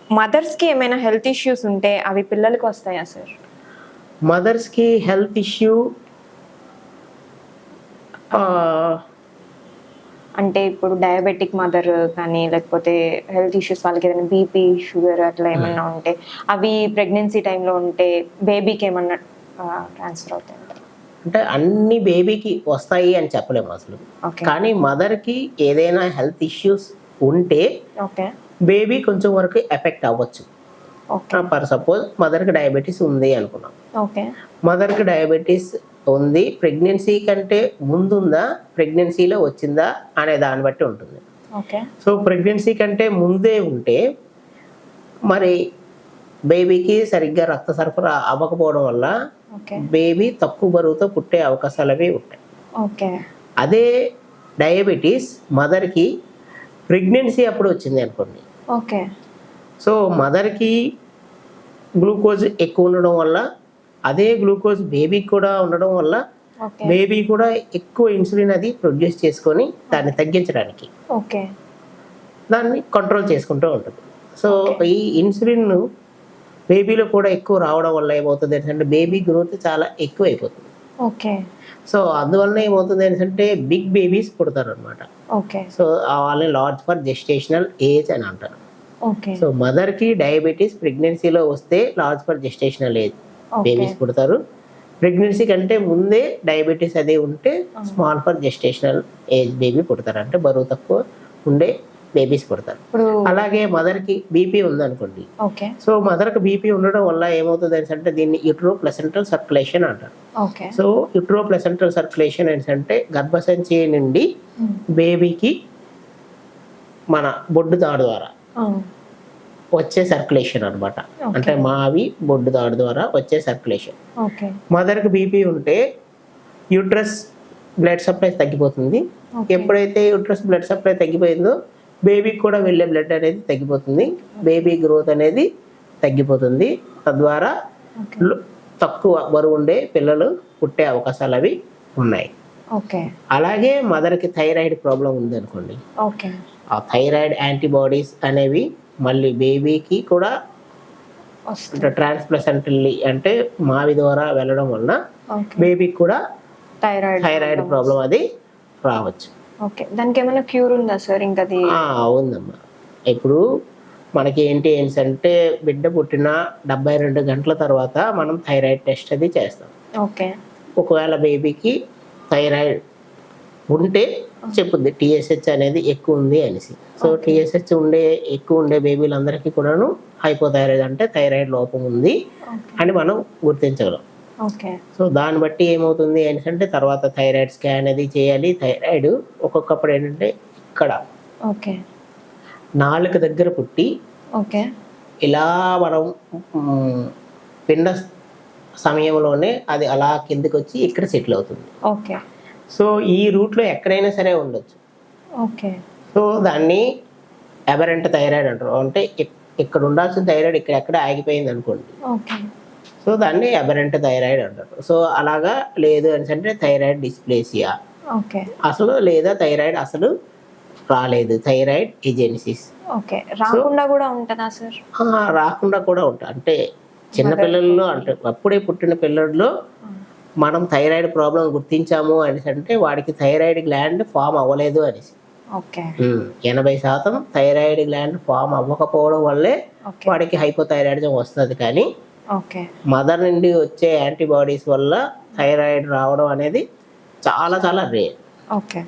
మదర్స్‌కి ఏమైనా health issues ఉంటే అవి పిల్లలకి వస్తాయా సార్? మదర్స్‌కి హెల్త్ ఇష్యూ అంటే ఇప్పుడు డయాబెటిక్ మదర్ కానీ లేకపోతే హెల్త్ ఇష్యూస్ వాళ్ళకి ఏదైనా బీపీ, షుగర్ అట్లా ఏమన్నా ఉంటే అవి ప్రెగ్నెన్సీ టైంలో ఉంటే బేబీకి ఏమన్నా ట్రాన్స్‌ఫర్ అవుతాయంటారా? అంటే అన్ని బేబీకి వస్తాయి అని చెప్పలేము అసలు. ఓకే. కానీ మదర్‌కి ఏదైనా హెల్త్ ఇష్యూస్ ఉంటే ఓకే. బేబీ కొంచెం వరకు ఎఫెక్ట్ అవ్వచ్చు. ఓకే. ఫర్ సపోజ్ మదర్‌కి డయాబెటిస్ ఉంది అనుకున్నాం. ఓకే. మదర్‌కి డయాబెటిస్ ఉంది, ప్రెగ్నెన్సీ కంటే ముందుందా, ప్రెగ్నెన్సీలో వచ్చిందా అనే దాన్ని బట్టి ఉంటుంది. ఓకే. సో ప్రెగ్నెన్సీ కంటే ముందే ఉంటే మరి బేబీకి సరిగ్గా రక్త సరఫరా అవ్వకపోవడం వల్ల ఓకే. బేబీ తక్కువ బరువుతో పుట్టే అవకాశాలు అవి ఉంటాయి. ఓకే. అదే డయాబెటీస్ మదర్‌కి ప్రెగ్నెన్సీ అప్పుడు వచ్చింది అనుకోండి. ఓకే. సో మదర్‌కి గ్లూకోజ్ ఎక్కువ ఉండడం వల్ల అదే గ్లూకోజ్ బేబీకి కూడా ఉండడం వల్ల ఓకే. బేబీ కూడా ఎక్కువ ఇన్సులిన్ అది ప్రొడ్యూస్ చేసుకొని దాన్ని తగ్గించడానికి ఓకే. దాన్ని కంట్రోల్ చేసుకుంటూ ఉంటుంది. So okay. ఈ ఇన్సులిన్ బేబీలో కూడా ఎక్కువ రావడం వల్ల ఏమవుతుంది అంటే బేబీ గ్రోత్ చాలా ఎక్కువ అయిపోతుంది. ఓకే. సో అందువలన ఏమవుతుంది అంటే బిగ్ బేబీస్ పుడతారనమాట. ఓకే. సో వాళ్ళని లార్జ్ ఫర్ జెస్టేషనల్ ఏజ్ అని అంటారు. ఓకే. సో మదర్‌కి డయాబెటీస్ ప్రెగ్నెన్సీలో వస్తే large for gestational age okay. Babies పుడతారు. ప్రెగ్నెన్సీ కంటే ముందే డయాబెటీస్ అది ఉంటే small for gestational age baby పుడతారు. అంటే బరువు తక్కువ ఉండే బేబీస్ పుడతారు. ఇప్పుడు అలాగే మదర్‌కి బీపీ ఉందనుకోండి. ఓకే. సో మదర్‌కి బీపీ ఉండడం వల్ల ఏమవుతుంది అంటే దీన్ని యూట్రో ప్లసెంటల్ సర్క్యులేషన్ అంటారు. Okay. So utero placental circulation అంటే గర్భసంచి నుండి బేబీకి మన బొడ్డు తాడు ద్వారా వచ్చే సర్క్యులేషన్ అనమాట. అంటే మావి బొడ్డు తాడు ద్వారా వచ్చే సర్క్యులేషన్. ఓకే. మదర్‌కి బీపీ ఉంటే యూట్రస్ బ్లడ్ సప్లై తగ్గిపోతుంది. ఎప్పుడైతే యూట్రస్ బ్లడ్ సప్లై తగ్గిపోయిందో బేబీకి కూడా వెళ్ళే బ్లడ్ అనేది తగ్గిపోతుంది. బేబీ గ్రోత్ అనేది తగ్గిపోతుంది. తద్వారా తక్కువ బరువు ఉండే పిల్లలు పుట్టే అవకాశాలు అవి ఉన్నాయి. ఓకే. అలాగే మదర్‌కి థైరాయిడ్ ప్రాబ్లం ఉందనుకోండి. ఓకే. ఆ థైరాయిడ్ యాంటీబాడీస్ అనేవి మళ్ళీ బేబీకి కూడా ట్రాన్స్ప్లసెంటల్లీ అంటే మావి ద్వారా వెళ్ళడం వలన బేబీకి కూడా థైరాయిడ్ ప్రాబ్లం అది రావచ్చు. ఓకే. దానికి ఏమైనా క్యూర్ ఉందా సార్? ఇంకా అది ఉందమ్మా. ఇప్పుడు మనకి ఏంటి అంటే బిడ్డ పుట్టిన 72 గంటల తర్వాత మనం థైరాయిడ్ టెస్ట్ అది చేస్తాం. ఓకే. ఒకవేళ బేబీకి థైరాయిడ్ ఉంటే చెప్పుద్ది టీఎస్హెచ్ అనేది ఎక్కువ ఉంది అనేసి. సో టీఎస్హెచ్ ఎక్కువ ఉండే బేబీలందరికీ కూడాను హైపోథైరాయిడ్ అంటే థైరాయిడ్ లోపం ఉంది అని మనం గుర్తించగలం. ఓకే. సో దాన్ని బట్టి ఏమవుతుంది అంటే తర్వాత థైరాయిడ్ స్కాన్ అది చేయాలి. థైరాయిడ్ ఒక్కొక్కప్పుడు ఏంటంటే ఇక్కడ ఓకే. నాలుక దగ్గర పుట్టి ఓకే. ఇలా మనం పిండ సమయంలోనే అది అలా కిందకి వచ్చి ఇక్కడ సెటిల్ అవుతుంది. ఓకే. సో ఈ రూట్లో ఎక్కడైనా సరే ఉండొచ్చు. ఓకే. సో దాన్ని అబరెంట్ థైరాయిడ్ అంటారు. అంటే ఇక్కడ ఉండాల్సిన థైరాయిడ్ ఇక్కడ ఎక్కడ ఆగిపోయింది అనుకోండి. ఓకే. సో దాన్ని అబరెంట్ థైరాయిడ్ అంటారు. సో అలాగా లేదు అంటే థైరాయిడ్ డిస్ప్లేసియా ఓకే. అసలు లేదా థైరాయిడ్ అసలు రాలేదు, థైరాయిడ్ ఎజెనిసిస్. ఓకే. రాకుండా కూడా ఉంటుందా సార్? రాకుండా కూడా ఉంటుంది. అంటే చిన్నపిల్లల్లో అంటే అప్పుడే పుట్టిన పిల్లల్లో మనం థైరాయిడ్ ప్రాబ్లం గుర్తించాము అంటే వాడికి థైరాయిడ్ గ్లాండ్ ఫామ్ అవ్వలేదు అనేసి. ఓకే. 80% థైరాయిడ్ గ్లాండ్ ఫామ్ అవ్వకపోవడం వల్లే వాడికి హైపోథైరాయిడిజం వస్తుంది. కానీ మదర్ నుండి వచ్చే యాంటీబాడీస్ వల్ల థైరాయిడ్ రావడం అనేది చాలా చాలా రేర్. ఓకే.